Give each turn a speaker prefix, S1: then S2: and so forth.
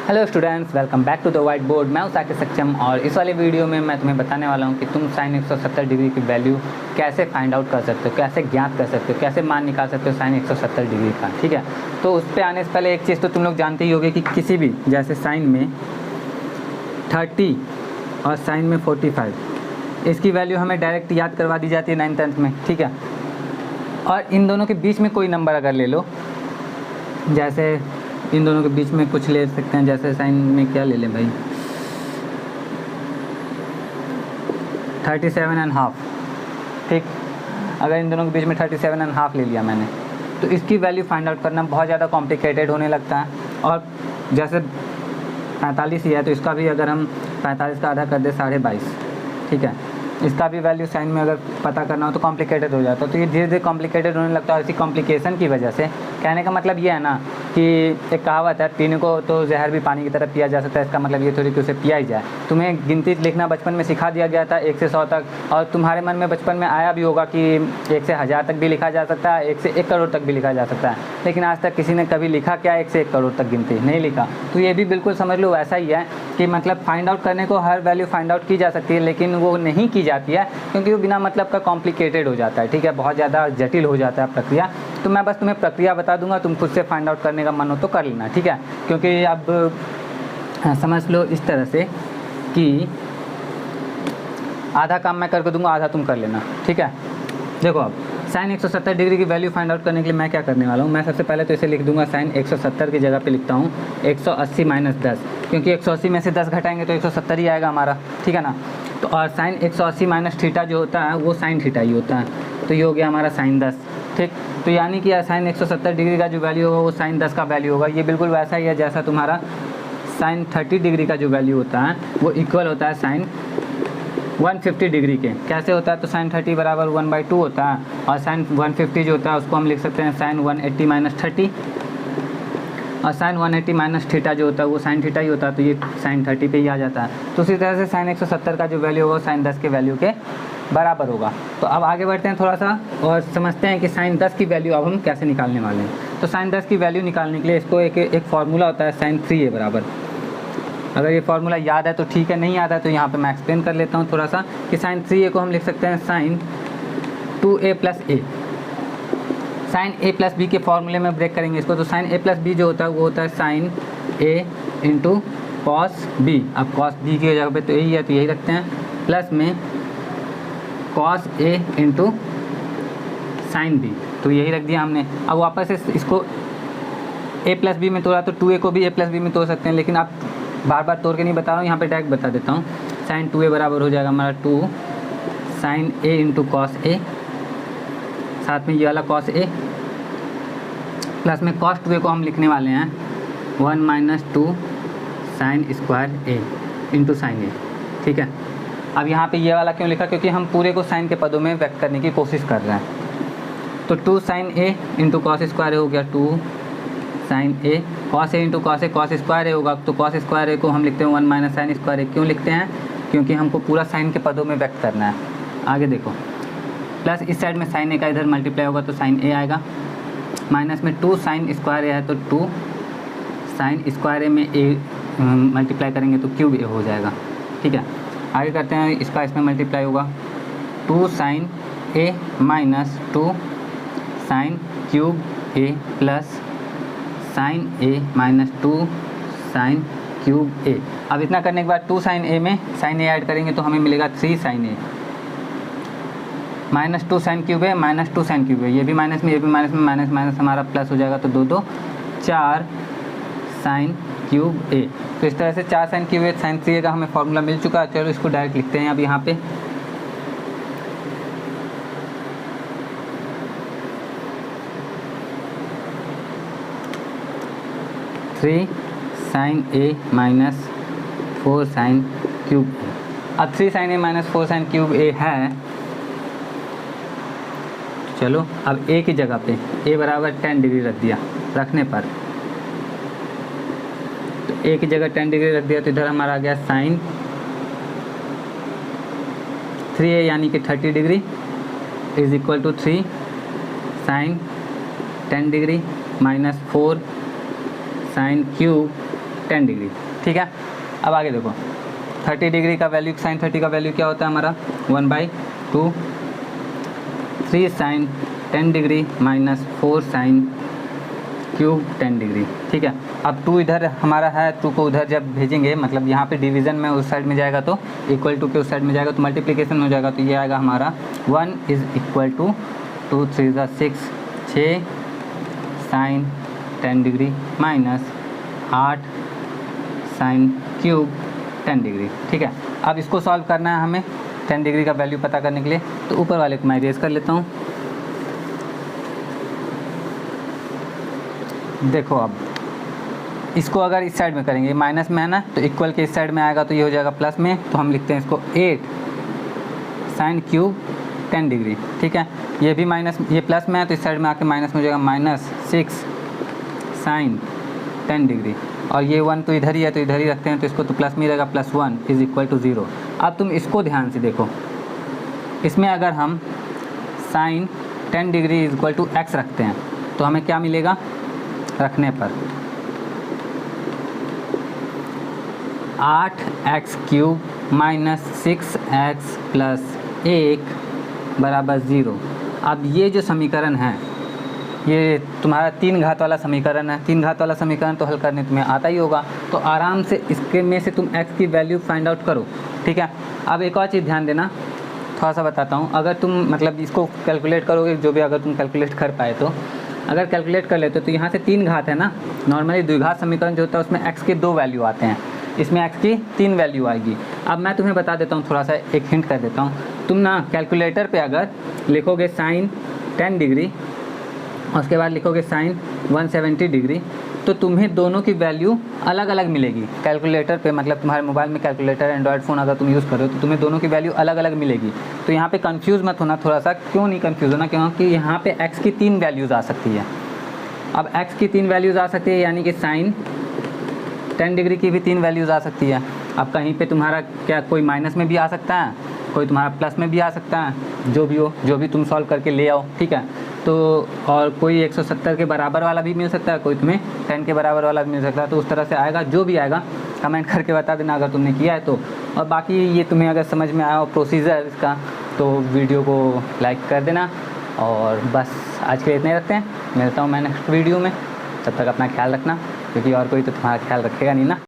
S1: Hello students, welcome back to the white board. मैं हूं साकिब सक्षम और इस वाले वीडियो में मैं तुम्हें बताने वाला हूं कि तुम साइन 170 डिग्री की वैल्यू कैसे फाइंड आउट कर सकते हो, कैसे ज्ञात कर सकते हो, कैसे मान निकाल सकते हो साइन 170 डिग्री का। ठीक है, तो उस पर आने से पहले एक चीज़ तो तुम लोग जानते ही होगे कि किसी भी जैसे साइन में 30 और साइन में 45, इसकी वैल्यू हमें डायरेक्ट याद करवा दी जाती है 9th में। ठीक है, और इन दोनों के बीच में कोई नंबर अगर ले लो, जैसे इन दोनों के बीच में कुछ ले सकते हैं, जैसे साइन में क्या ले लें भाई, 37.5। ठीक, अगर इन दोनों के बीच में 37.5 ले लिया मैंने, तो इसकी वैल्यू फाइंड आउट करना बहुत ज़्यादा कॉम्प्लिकेटेड होने लगता है। और जैसे 45 ही है तो इसका भी अगर हम 45 का आधा कर दे 22.5, ठीक है, इसका भी वैल्यू साइन में अगर पता करना हो तो कॉम्प्लिकेटेड हो जाता है। तो ये धीरे धीरे कॉम्प्लिकेटेड होने लगता है। इसी कॉम्प्लिकेशन की वजह से कहने का मतलब ये है ना कि एक कहावत है, पीने को तो जहर भी पानी की तरह पिया जा सकता है। इसका मतलब ये थोड़ी कि उसे पिया ही जाए। तुम्हें गिनती लिखना बचपन में सिखा दिया गया था 1 से 100 तक, और तुम्हारे मन में बचपन में आया भी होगा कि 1 से 1000 तक भी लिखा जा सकता है, 1 से 1 करोड़ तक भी लिखा जा सकता है। लेकिन आज तक किसी ने कभी लिखा क्या 1 से 1 करोड़ तक गिनती नहीं लिखा। तो ये भी बिल्कुल समझ लो वैसा ही है कि मतलब फाइंड आउट करने को हर वैल्यू फाइंड आउट की जा सकती है, लेकिन वो नहीं की जाती है क्योंकि वो बिना मतलब का कॉम्प्लिकेटेड हो जाता है। ठीक है, बहुत ज़्यादा जटिल हो जाता है प्रक्रिया। तो मैं बस तुम्हें प्रक्रिया बता दूंगा, तुम खुद से फाइंड आउट करने का मन हो तो कर लेना। ठीक है, क्योंकि अब समझ लो इस तरह से कि आधा काम मैं करके दूंगा, आधा तुम कर लेना। ठीक है, देखो अब साइन 170 डिग्री की वैल्यू फाइंड आउट करने के लिए मैं क्या करने वाला हूँ, मैं सबसे पहले तो इसे लिख दूंगा साइन 170 की जगह पे लिखता हूँ 180 माइनस 10, क्योंकि 180 में से 10 घटाएंगे तो 170 ही आएगा हमारा। ठीक है ना, तो और साइन 180 माइनस थीटा जो होता है वो साइन थीटा ही होता है, तो ये हो गया हमारा साइन 10। ठीक, तो यानी कि साइन 170 डिग्री का जो वैल्यू होगा वो साइन 10 का वैल्यू होगा। ये बिल्कुल वैसा ही है जैसा तुम्हारा साइन 30 डिग्री का जो वैल्यू होता है वो इक्वल होता है साइन 150 डिग्री के। कैसे होता है, तो साइन 30 बराबर 1/2 होता है, और साइन 150 जो होता है उसको हम लिख सकते हैं साइन 180 माइनस 30, और साइन 180 माइनस थीटा जो होता है वो साइन थीटा ही होता है, तो ये साइन 30 पे ही आ जाता है। तो उसी तरह से साइन 170 का जो वैल्यू होगा साइन 10 के वैल्यू के बराबर होगा। तो अब आगे बढ़ते हैं थोड़ा सा और समझते हैं कि साइन 10 की वैल्यू अब हम कैसे निकालने वाले हैं। तो साइन 10 की वैल्यू निकालने के लिए इसको एक फार्मूला होता है साइन 3a बराबर। अगर ये फार्मूला याद है तो ठीक है, नहीं याद है तो यहाँ पे मैं एक्सप्लेन कर लेता हूँ थोड़ा सा कि साइन 3a को हम लिख सकते हैं sine 2a plus a। Sine a plus b के फॉर्मूले में ब्रेक करेंगे इसको, तो साइन a प्लस b जो होता है वो होता है sine a into cos b। अब कॉस b की जगह पे तो यही है तो यही रखते हैं, प्लस में cos a into sign b, तो यही रख दिया हमने। अब वापस से इसको a प्लस b में तोड़ा तो 2a को भी a प्लस b में तोड़ सकते हैं, लेकिन आप बार बार तोड़ के नहीं बता रहा हूँ, यहाँ पे डायरेक्ट बता देता हूँ। साइन 2a बराबर हो जाएगा हमारा 2 sine a into cos a, साथ में ये वाला कॉस a, प्लस में कॉस 2a को हम लिखने वाले हैं 1 minus 2 sine square a into sine a। ठीक है, अब यहाँ पे ये वाला क्यों लिखा, क्योंकि हम पूरे को साइन के पदों में व्यक्त करने की कोशिश कर रहे हैं। तो 2 sine a into cos square हो गया 2 sine a, cos a into cos square a होगा, तो कॉस स्क्वायर a को हम लिखते हैं 1 माइनस साइन स्क्वायर a। क्यों लिखते हैं, क्योंकि हमको पूरा साइन के पदों में व्यक्त करना है। आगे देखो, प्लस इस साइड में साइन a का इधर मल्टीप्लाई होगा तो साइन a आएगा, माइनस में 2 साइन स्क्वायर a है तो 2 साइन स्क्वायर a में a मल्टीप्लाई करेंगे तो क्यूब a हो जाएगा। ठीक है, आगे करते हैं, इसका इसमें मल्टीप्लाई होगा 2 sine a minus 2 sine cube a plus sine a minus 2 sine cube a। अब इतना करने के बाद 2 साइन a में साइन a ऐड करेंगे तो हमें मिलेगा 3 sine a minus 2 sine cube a minus 2 sine cube a, ये भी माइनस में ये भी माइनस में, माइनस माइनस हमारा प्लस हो जाएगा, तो 2 2 4 साइन क्यूब a। तो इस तरह से 4 sine cube a sign 3a का हमें फॉर्मूला मिल चुका है। चलो इसको डायरेक्ट लिखते हैं अब यहाँ पे। Three sine a minus 4 sine cube a। अब 3 sine a minus 4 sine cube a है। चलो अब a की जगह पे a बराबर 10 डिग्री रख दिया, रखने पर तो a की जगह 10 डिग्री रख दिया तो इधर हमारा आ गया साइन 3a यानी कि 30 degree is equal to 3 sine 10 degree minus 4 sine cube 10 degree. ठीक है, अब आगे देखो 30 डिग्री का वैल्यू, साइन 30 का वैल्यू क्या होता है हमारा 1/2 3 sine 10 degree minus 4 sine cube 10 degree. ठीक है, अब 2 इधर हमारा है, 2 को उधर जब भेजेंगे मतलब यहाँ पे डिवीज़न में उस साइड में जाएगा तो इक्वल टू के उस साइड में जाएगा तो मल्टीप्लिकेशन हो जाएगा, तो ये आएगा हमारा 1 is equal to 2 3 6 6 sine 10 degree minus 8 sine cube 10 degree. ठीक है, अब इसको सॉल्व करना है हमें 10 डिग्री का वैल्यू पता करने के लिए, तो ऊपर वाले को मैं इरेज कर लेता हूँ। देखो अब इसको अगर इस साइड में करेंगे, माइनस में है ना, तो इक्वल के इस साइड में आएगा तो ये हो जाएगा प्लस में, तो हम लिखते हैं इसको 8 साइन क्यूब 10 डिग्री। ठीक है, ये भी माइनस, ये प्लस में है तो इस साइड में आके माइनस में हो जाएगा -6 साइन 10 डिग्री, और ये 1 तो इधर ही है तो इधर ही रखते हैं, तो इसको तो प्लस में रहेगा +1 इज़ इक्वल टू 0। अब तुम इसको ध्यान से देखो, इसमें अगर हम sine 10 degree is equal to x रखते हैं तो हमें क्या मिलेगा रखने पर 8x cube minus 6x plus 1 बराबर 0। अब ये जो समीकरण है ये तुम्हारा 3 घात वाला समीकरण है। 3 घात वाला समीकरण तो हल करने तुम्हें आता ही होगा, तो आराम से इसके में से तुम x की वैल्यू फाइंड आउट करो। ठीक है, अब एक और चीज़ ध्यान देना, थोड़ा सा बताता हूँ। अगर तुम मतलब इसको कैलकुलेट करोगे, जो भी अगर तुम कैलकुलेट कर पाए तो, अगर कैलकुलेट कर लेते तो यहाँ से 3 घात है ना, नॉर्मली द्विघात समीकरण जो होता है उसमें x के 2 वैल्यू आते हैं, इसमें x की 3 वैल्यू आएगी। अब मैं तुम्हें बता देता हूँ, थोड़ा सा एक हिंट कर देता हूँ। तुम ना कैलकुलेटर पे अगर लिखोगे साइन 10 डिग्री उसके बाद लिखोगे साइन 170 डिग्री, तो तुम्हें दोनों की वैल्यू अलग अलग मिलेगी कैलकुलेटर पे। मतलब तुम्हारे मोबाइल में कैलकुलेटर, एंड्रॉयड फ़ोन अगर तुम यूज़ करो तो तुम्हें दोनों की वैल्यू अलग अलग मिलेगी। तो यहाँ पे कंफ्यूज मत होना थोड़ा सा। क्यों नहीं कंफ्यूज होना, क्योंकि यहाँ पे x की 3 वैल्यूज़ आ सकती है। अब x की 3 वैल्यूज़ आ सकती है, यानी कि साइन 10 डिग्री की भी 3 वैल्यूज़ आ सकती है। अब कहीं पे तुम्हारा क्या, कोई माइनस में भी आ सकता है, कोई तुम्हारा प्लस में भी आ सकता है, जो भी हो, जो भी तुम सॉल्व करके ले आओ। ठीक है, तो और कोई 170 के बराबर वाला भी मिल सकता है, कोई तुम्हें 10 के बराबर वाला भी मिल सकता है। तो उस तरह से आएगा, जो भी आएगा कमेंट करके बता देना अगर तुमने किया है तो। और बाकी ये तुम्हें अगर समझ में आया हो प्रोसीजर इसका, तो वीडियो को लाइक कर देना। और बस आज के लिए इतने ही रखते हैं, मिलता हूँ मैं नेक्स्ट वीडियो में। तब तक अपना ख्याल रखना, क्योंकि और कोई तो तुम्हारा ख्याल रखेगा नहीं ना।